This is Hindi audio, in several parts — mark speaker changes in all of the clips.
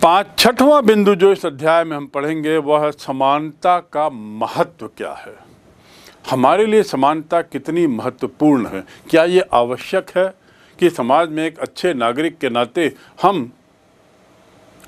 Speaker 1: छठवां बिंदु जो इस अध्याय में हम पढ़ेंगे वह है समानता का महत्व क्या है। हमारे लिए समानता कितनी महत्वपूर्ण है। क्या ये आवश्यक है कि समाज में एक अच्छे नागरिक के नाते हम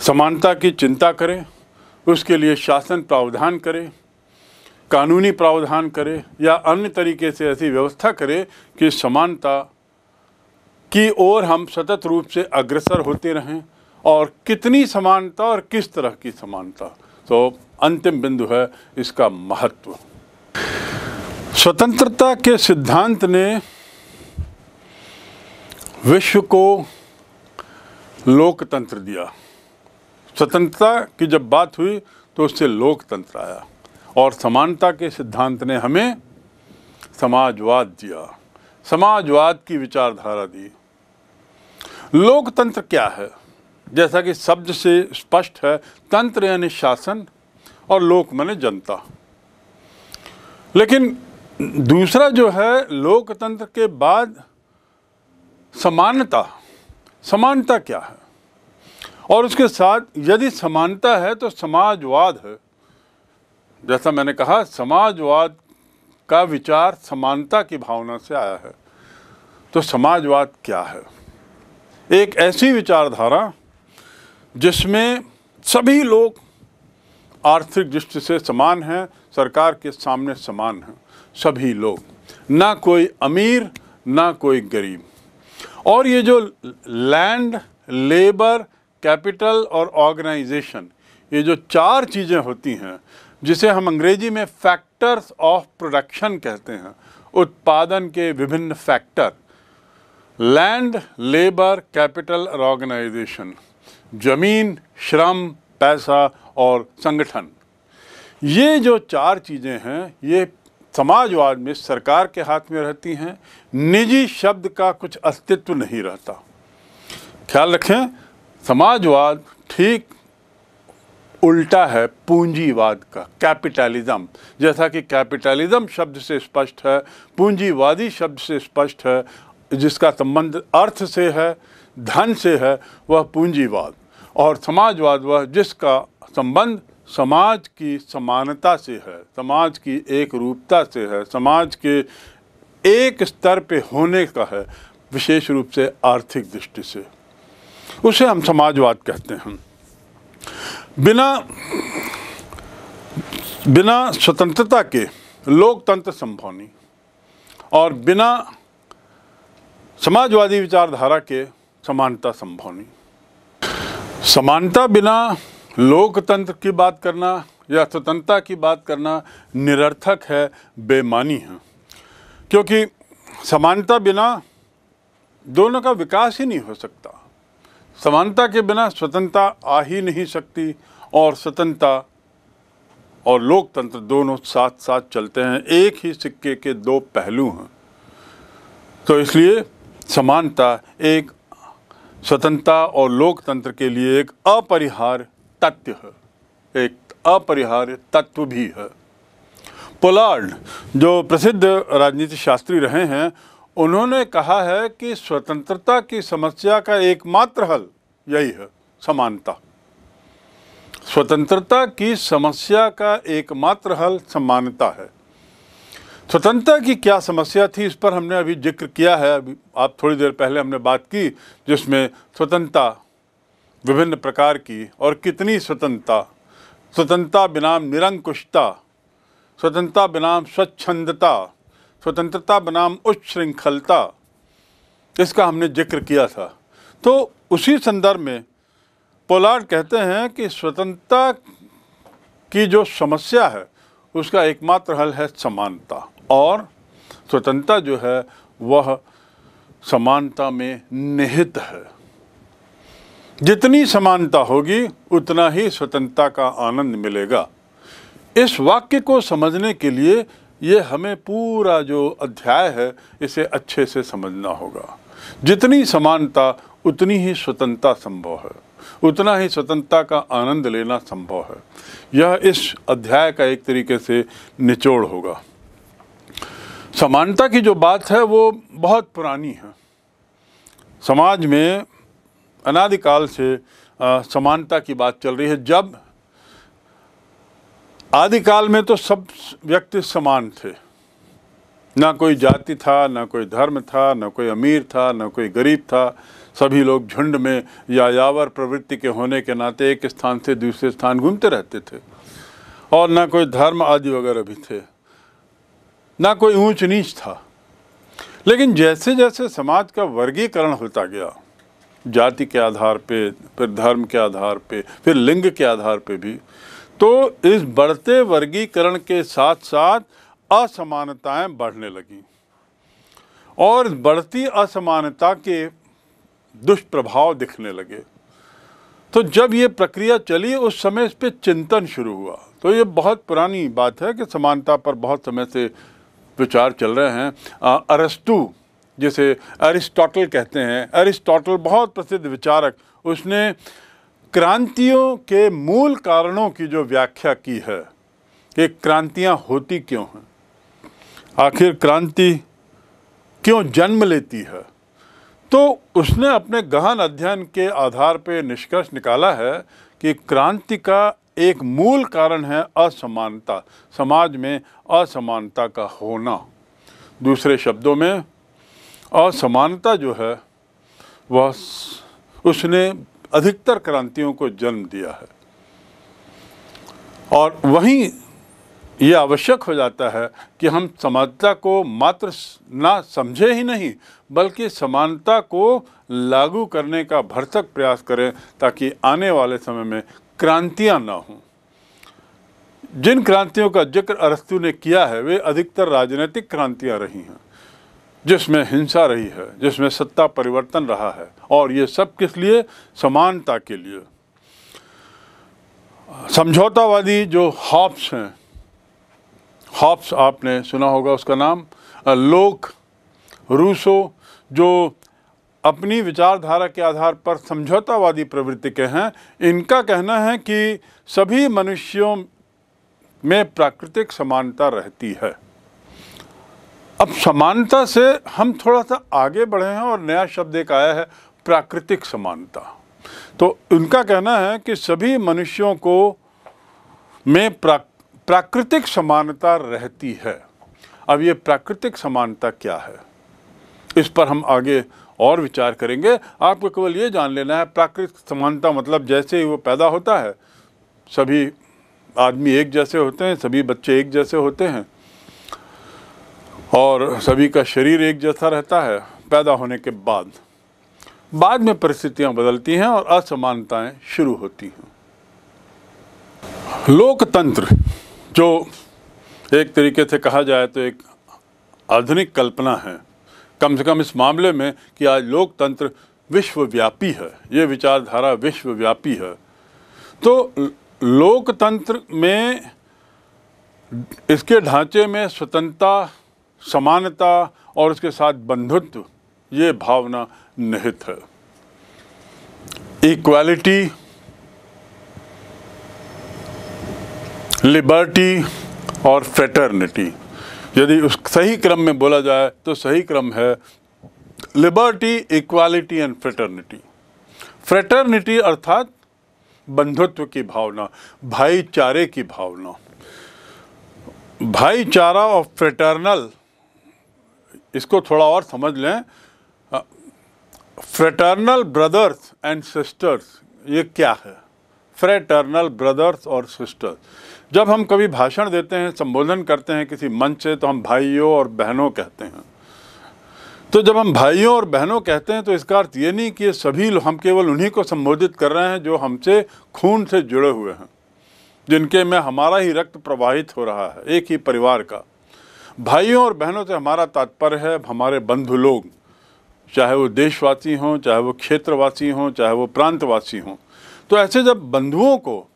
Speaker 1: समानता की चिंता करें, उसके लिए शासन प्रावधान करें, कानूनी प्रावधान करें या अन्य तरीके से ऐसी व्यवस्था करें कि समानता की ओर हम सतत रूप से अग्रसर होते रहें। और कितनी समानता और किस तरह की समानता, तो अंतिम बिंदु है इसका महत्व। स्वतंत्रता के सिद्धांत ने विश्व को लोकतंत्र दिया। स्वतंत्रता की जब बात हुई तो उससे लोकतंत्र आया और समानता के सिद्धांत ने हमें समाजवाद दिया, समाजवाद की विचारधारा दी। लोकतंत्र क्या है? जैसा कि शब्द से स्पष्ट है, तंत्र यानी शासन और लोक माने जनता। लेकिन दूसरा जो है लोकतंत्र के बाद समानता, समानता क्या है? और उसके साथ यदि समानता है तो समाजवाद है। जैसा मैंने कहा, समाजवाद का विचार समानता की भावना से आया है। तो समाजवाद क्या है? एक ऐसी विचारधारा जिसमें सभी लोग आर्थिक दृष्टि से समान हैं, सरकार के सामने समान हैं, सभी लोग, ना कोई अमीर ना कोई गरीब। और ये जो लैंड, लेबर, कैपिटल और ऑर्गेनाइजेशन, ये जो चार चीज़ें होती हैं जिसे हम अंग्रेजी में फैक्टर्स ऑफ प्रोडक्शन कहते हैं, उत्पादन के विभिन्न फैक्टर, लैंड, लेबर, कैपिटल और ऑर्गेनाइजेशन, जमीन, श्रम, पैसा और संगठन, ये जो चार चीज़ें हैं ये समाजवाद में सरकार के हाथ में रहती हैं। निजी शब्द का कुछ अस्तित्व नहीं रहता। ख्याल रखें, समाजवाद ठीक उल्टा है पूंजीवाद का, कैपिटलिज्म। जैसा कि कैपिटलिज्म शब्द से स्पष्ट है, पूंजीवादी शब्द से स्पष्ट है, जिसका संबंध अर्थ से है, धन से है, वह पूंजीवाद। और समाजवाद वह जिसका संबंध समाज की समानता से है, समाज की एक रूपता से है, समाज के एक स्तर पे होने का है, विशेष रूप से आर्थिक दृष्टि से, उसे हम समाजवाद कहते हैं। बिना स्वतंत्रता के लोकतंत्र संभव नहीं और बिना समाजवादी विचारधारा के समानता संभव नहीं। समानता बिना लोकतंत्र की बात करना या स्वतंत्रता की बात करना निरर्थक है, बेमानी है। क्योंकि समानता बिना दोनों का विकास ही नहीं हो सकता। समानता के बिना स्वतंत्रता आ ही नहीं सकती और स्वतंत्रता और लोकतंत्र दोनों साथ साथ चलते हैं, एक ही सिक्के के दो पहलू हैं। तो इसलिए समानता एक स्वतंत्रता और लोकतंत्र के लिए एक अपरिहार्य तथ्य है, एक अपरिहार्य तत्व भी है। पोलार्ड, जो प्रसिद्ध राजनीति शास्त्री रहे हैं, उन्होंने कहा है कि स्वतंत्रता की समस्या का एकमात्र हल यही है, समानता। स्वतंत्रता की समस्या का एकमात्र हल समानता है। स्वतंत्रता की क्या समस्या थी इस पर हमने अभी जिक्र किया है। अभी आप थोड़ी देर पहले हमने बात की, जिसमें स्वतंत्रता विभिन्न प्रकार की और कितनी स्वतंत्रता, स्वतंत्रता बनाम निरंकुशता, स्वतंत्रता बनाम स्वच्छंदता, स्वतंत्रता बनाम उच्छृंखलता, इसका हमने जिक्र किया था। तो उसी संदर्भ में पोलार्ड कहते हैं कि स्वतंत्रता की जो समस्या है उसका एकमात्र हल है समानता, और स्वतंत्रता जो है वह समानता में निहित है। जितनी समानता होगी उतना ही स्वतंत्रता का आनंद मिलेगा। इस वाक्य को समझने के लिए ये हमें पूरा जो अध्याय है इसे अच्छे से समझना होगा। जितनी समानता उतनी ही स्वतंत्रता संभव है, उतना ही स्वतंत्रता का आनंद लेना संभव है। यह इस अध्याय का एक तरीके से निचोड़ होगा। समानता की जो बात है वो बहुत पुरानी है। समाज में अनादिकाल से समानता की बात चल रही है। जब आदिकाल में तो सब व्यक्ति समान थे, ना कोई जाति था, ना कोई धर्म था, ना कोई अमीर था, ना कोई गरीब था। सभी लोग झुंड में या यावर प्रवृत्ति के होने के नाते एक स्थान से दूसरे स्थान घूमते रहते थे, और ना कोई धर्म आदि वगैरह भी थे, ना कोई ऊंच नीच था। लेकिन जैसे जैसे समाज का वर्गीकरण होता गया, जाति के आधार पे, फिर धर्म के आधार पे, फिर लिंग के आधार पे भी, तो इस बढ़ते वर्गीकरण के साथ साथ असमानताएं बढ़ने लगीं, और बढ़ती असमानता के दुष्प्रभाव दिखने लगे। तो जब ये प्रक्रिया चली, उस समय इस पे चिंतन शुरू हुआ। तो ये बहुत पुरानी बात है कि समानता पर बहुत समय से विचार चल रहे हैं। अरस्तु, जिसे अरिस्टोटल कहते हैं, अरिस्टोटल बहुत प्रसिद्ध विचारक, उसने क्रांतियों के मूल कारणों की जो व्याख्या की है कि क्रांतियां होती क्यों हैं, आखिर क्रांति क्यों जन्म लेती है, तो उसने अपने गहन अध्ययन के आधार पर निष्कर्ष निकाला है कि क्रांति का एक मूल कारण है असमानता, समाज में असमानता का होना। दूसरे शब्दों में, असमानता जो है वह उसने अधिकतर क्रांतियों को जन्म दिया है। और वहीं ये आवश्यक हो जाता है कि हम समानता को मात्र ना समझे ही नहीं, बल्कि समानता को लागू करने का भरसक प्रयास करें, ताकि आने वाले समय में क्रांतियां ना हों। जिन क्रांतियों का जिक्र अरस्तु ने किया है, वे अधिकतर राजनीतिक क्रांतियां रही हैं, जिसमें हिंसा रही है, जिसमें सत्ता परिवर्तन रहा है, और ये सब किस लिए? समानता के लिए। समझौतावादी जो हॉब्स हैं, हॉब्स आपने सुना होगा उसका नाम, लोक, रूसो, जो अपनी विचारधारा के आधार पर समझौतावादी प्रवृत्ति के हैं, इनका कहना है कि सभी मनुष्यों में प्राकृतिक समानता रहती है। अब समानता से हम थोड़ा सा आगे बढ़े हैं और नया शब्द एक आया है, प्राकृतिक समानता। तो उनका कहना है कि सभी मनुष्यों को में प्राकृतिक समानता रहती है। अब ये प्राकृतिक समानता क्या है, इस पर हम आगे और विचार करेंगे। आपको केवल ये जान लेना है, प्राकृतिक समानता मतलब जैसे ही वो पैदा होता है, सभी आदमी एक जैसे होते हैं, सभी बच्चे एक जैसे होते हैं, और सभी का शरीर एक जैसा रहता है। पैदा होने के बाद में परिस्थितियां बदलती हैं और असमानताएं शुरू होती हैं। लोकतंत्र, जो एक तरीके से कहा जाए तो एक आधुनिक कल्पना है, कम से कम इस मामले में कि आज लोकतंत्र विश्वव्यापी है, ये विचारधारा विश्वव्यापी है। तो लोकतंत्र में, इसके ढांचे में स्वतंत्रता, समानता और उसके साथ बंधुत्व, ये भावना निहित है। इक्वालिटी, लिबर्टी और फ्रेटर्निटी, यदि उस सही क्रम में बोला जाए तो सही क्रम है liberty, equality and fraternity. Fraternity अर्थात बंधुत्व की भावना, भाईचारे की भावना। भाईचारा और फ्रेटर्नल, इसको थोड़ा और समझ लें। फ्रेटर्नल ब्रदर्स एंड सिस्टर्स, ये क्या है? फ्रेटर्नल ब्रदर्स और सिस्टर्स, जब हम कभी भाषण देते हैं, संबोधन करते हैं किसी मंच से, तो हम भाइयों और बहनों कहते हैं। तो जब हम भाइयों और बहनों कहते हैं, तो इसका अर्थ ये नहीं कि सभी हम केवल उन्हीं को संबोधित कर रहे हैं जो हमसे खून से जुड़े हुए हैं, जिनके में हमारा ही रक्त प्रवाहित हो रहा है, एक ही परिवार का। भाइयों और बहनों से हमारा तात्पर्य है हमारे बंधु लोग, चाहे वो देशवासी हों, चाहे वो क्षेत्रवासी हों, चाहे वो प्रांतवासी हों। तो ऐसे जब बंधुओं को,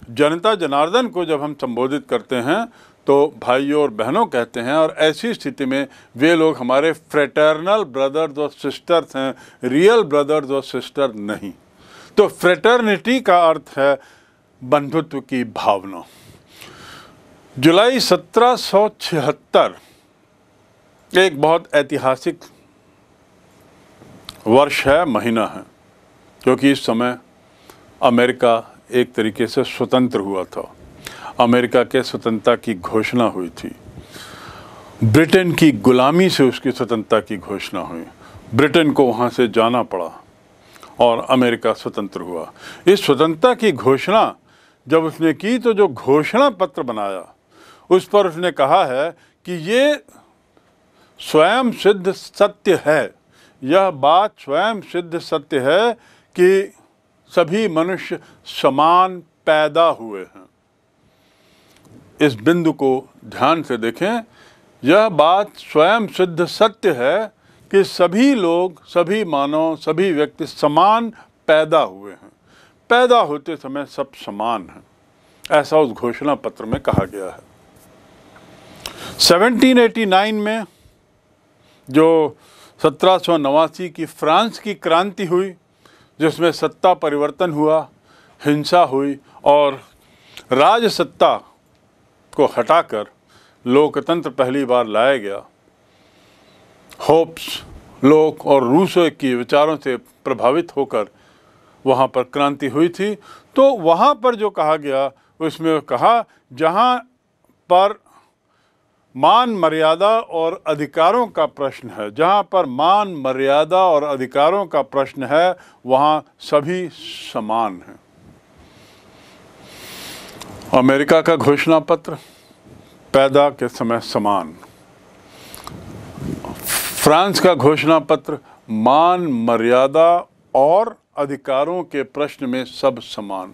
Speaker 1: जनता जनार्दन को जब हम संबोधित करते हैं, तो भाइयों और बहनों कहते हैं, और ऐसी स्थिति में वे लोग हमारे फ्रेटर्नल ब्रदर्स और सिस्टर्स हैं, रियल ब्रदर्स और सिस्टर नहीं। तो फ्रेटर्निटी का अर्थ है बंधुत्व की भावना। जुलाई 1776 एक बहुत ऐतिहासिक वर्ष है, महीना है, क्योंकि इस समय अमेरिका एक तरीके से स्वतंत्र हुआ था। अमेरिका के स्वतंत्रता की घोषणा हुई थी। ब्रिटेन की गुलामी से उसकी स्वतंत्रता की घोषणा हुई। ब्रिटेन को वहाँ से जाना पड़ा और अमेरिका स्वतंत्र हुआ। इस स्वतंत्रता की घोषणा जब उसने की तो जो घोषणा पत्र बनाया उस पर उसने कहा है कि ये स्वयं सिद्ध सत्य है, यह बात स्वयं सिद्ध सत्य है कि सभी मनुष्य समान पैदा हुए हैं। इस बिंदु को ध्यान से देखें। यह बात स्वयं सिद्ध सत्य है कि सभी लोग, सभी मानव, सभी व्यक्ति समान पैदा हुए हैं। पैदा होते समय सब समान हैं, ऐसा उस घोषणा पत्र में कहा गया है। 1789 में जो 1789 की फ्रांस की क्रांति हुई, जिसमें सत्ता परिवर्तन हुआ, हिंसा हुई और राजसत्ता को हटाकर लोकतंत्र पहली बार लाया गया। होब्स, लोक और रूसो के विचारों से प्रभावित होकर वहाँ पर क्रांति हुई थी। तो वहाँ पर जो कहा गया उसमें कहा, जहाँ पर मान मर्यादा और अधिकारों का प्रश्न है, जहाँ पर मान मर्यादा और अधिकारों का प्रश्न है, वहाँ सभी समान हैं। अमेरिका का घोषणा पत्र, पैदा के समय समान। फ्रांस का घोषणा पत्र, मान मर्यादा और अधिकारों के प्रश्न में सब समान।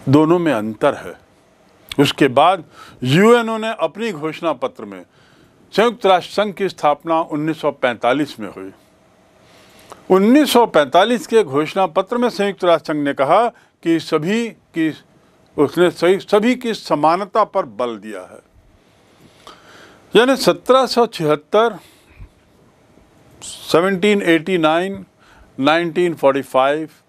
Speaker 1: दोनों में अंतर है। उसके बाद यूएनओ ने अपनी घोषणा पत्र में, संयुक्त राष्ट्र संघ की स्थापना 1945 में हुई। 1945 के घोषणा पत्र में संयुक्त राष्ट्र संघ ने कहा कि सभी की समानता पर बल दिया है। यानी 1776, 1789, 1945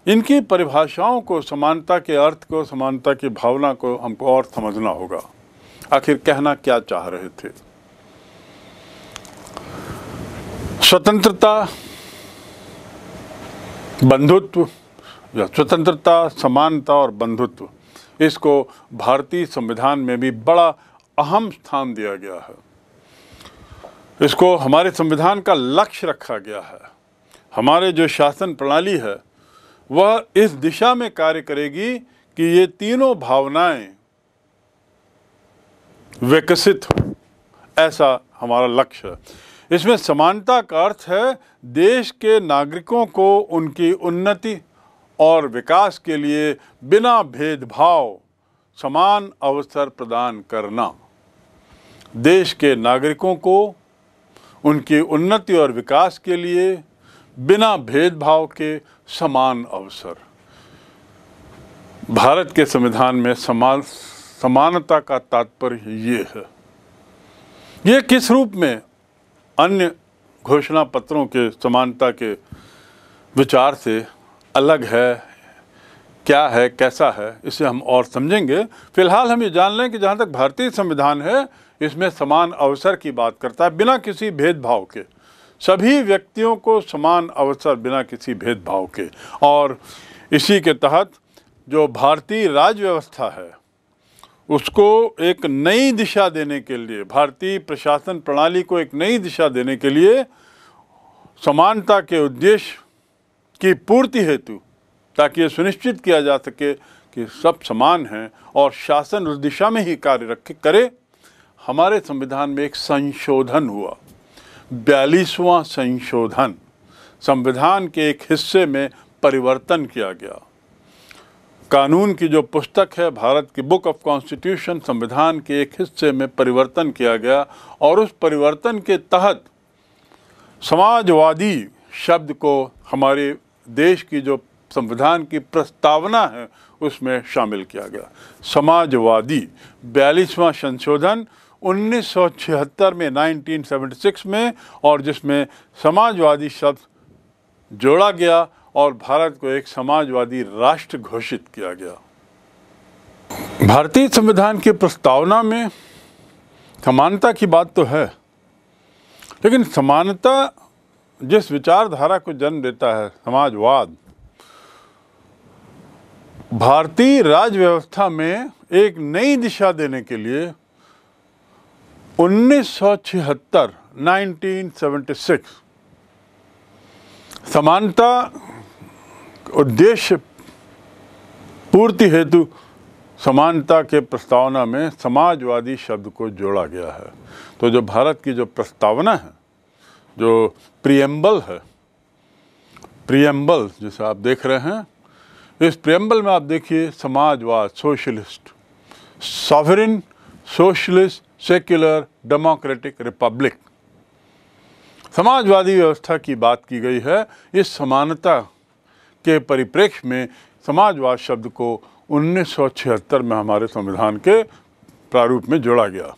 Speaker 1: इनकी परिभाषाओं को, समानता के अर्थ को, समानता की भावना को हमको और समझना होगा। आखिर कहना क्या चाह रहे थे? स्वतंत्रता, बंधुत्व या स्वतंत्रता, समानता और बंधुत्व, इसको भारतीय संविधान में भी बड़ा अहम स्थान दिया गया है। इसको हमारे संविधान का लक्ष्य रखा गया है। हमारे जो शासन प्रणाली है वह इस दिशा में कार्य करेगी कि ये तीनों भावनाएं विकसित हो, ऐसा हमारा लक्ष्य है। इसमें समानता का अर्थ है देश के नागरिकों को उनकी उन्नति और विकास के लिए बिना भेदभाव समान अवसर प्रदान करना। देश के नागरिकों को उनकी उन्नति और विकास के लिए बिना भेदभाव के समान अवसर। भारत के संविधान में समानता का तात्पर्य ये है। ये किस रूप में अन्य घोषणा पत्रों के समानता के विचार से अलग है, क्या है, कैसा है, इसे हम और समझेंगे। फिलहाल हम ये जान लें कि जहाँ तक भारतीय संविधान है इसमें समान अवसर की बात करता है, बिना किसी भेदभाव के, सभी व्यक्तियों को समान अवसर बिना किसी भेदभाव के। और इसी के तहत जो भारतीय राज्य व्यवस्था है उसको एक नई दिशा देने के लिए, भारतीय प्रशासन प्रणाली को एक नई दिशा देने के लिए समानता के उद्देश्य की पूर्ति हेतु, ताकि ये सुनिश्चित किया जा सके कि सब समान हैं और शासन उस दिशा में ही कार्य करे, हमारे संविधान में एक संशोधन हुआ, 42वां संशोधन। संविधान के एक हिस्से में परिवर्तन किया गया। कानून की जो पुस्तक है भारत की बुक ऑफ कॉन्स्टिट्यूशन, संविधान के एक हिस्से में परिवर्तन किया गया और उस परिवर्तन के तहत समाजवादी शब्द को हमारे देश की जो संविधान की प्रस्तावना है उसमें शामिल किया गया। समाजवादी 42वां संशोधन 1976 में, 1976 में, और जिसमें समाजवादी शब्द जोड़ा गया और भारत को एक समाजवादी राष्ट्र घोषित किया गया। भारतीय संविधान की प्रस्तावना में समानता की बात तो है, लेकिन समानता जिस विचारधारा को जन्म देता है, समाजवाद, भारतीय राज्य व्यवस्था में एक नई दिशा देने के लिए 1976 समानता उद्देश्य पूर्ति हेतु समानता के प्रस्तावना में समाजवादी शब्द को जोड़ा गया है। तो जो भारत की जो प्रस्तावना है, जो प्रीएम्बल है, प्रीएम्बल जिसे आप देख रहे हैं, इस प्रीएम्बल में आप देखिए समाजवाद, socialist, sovereign, socialist, secular, democratic, Republic, Samajwadi व्यवस्था की बात की गई है। इस समानता के परिप्रेक्ष्य में समाजवाद शब्द को 1976 में हमारे संविधान के प्रारूप में जोड़ा गया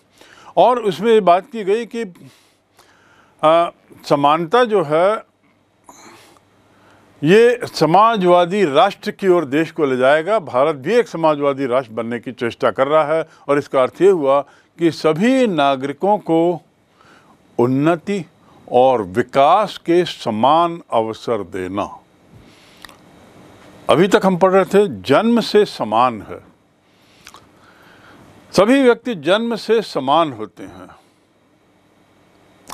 Speaker 1: और उसमें ये बात की गई कि समानता जो है ये समाजवादी राष्ट्र की ओर देश को ले जाएगा। भारत भी एक समाजवादी राष्ट्र बनने की चेष्टा कर रहा है और इसका अर्थ ये हुआ कि सभी नागरिकों को उन्नति और विकास के समान अवसर देना। अभी तक हम पढ़ रहे थे जन्म से समान है, सभी व्यक्ति जन्म से समान होते हैं।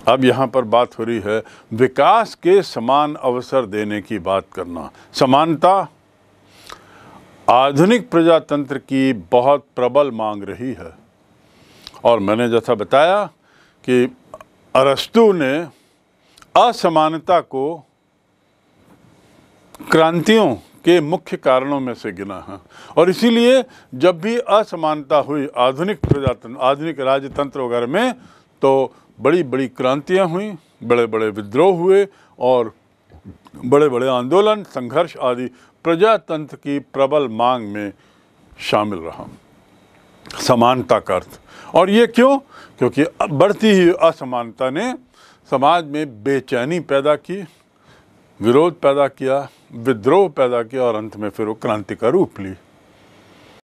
Speaker 1: अब यहाँ पर बात हो रही है विकास के समान अवसर देने की बात करना। समानता आधुनिक प्रजातंत्र की बहुत प्रबल मांग रही है और मैंने जैसा बताया कि अरस्तु ने असमानता को क्रांतियों के मुख्य कारणों में से गिना है और इसीलिए जब भी असमानता हुई आधुनिक प्रजातंत्र, आधुनिक राजतंत्र वगैरह में, तो बड़ी बड़ी क्रांतियां हुई, बड़े बड़े विद्रोह हुए और बड़े बड़े आंदोलन, संघर्ष आदि प्रजातंत्र की प्रबल मांग में शामिल रहा समानता का अर्थ। और ये क्यों? क्योंकि बढ़ती हुई असमानता ने समाज में बेचैनी पैदा की, विरोध पैदा किया, विद्रोह पैदा किया और अंत में फिर वो क्रांति का रूप ली।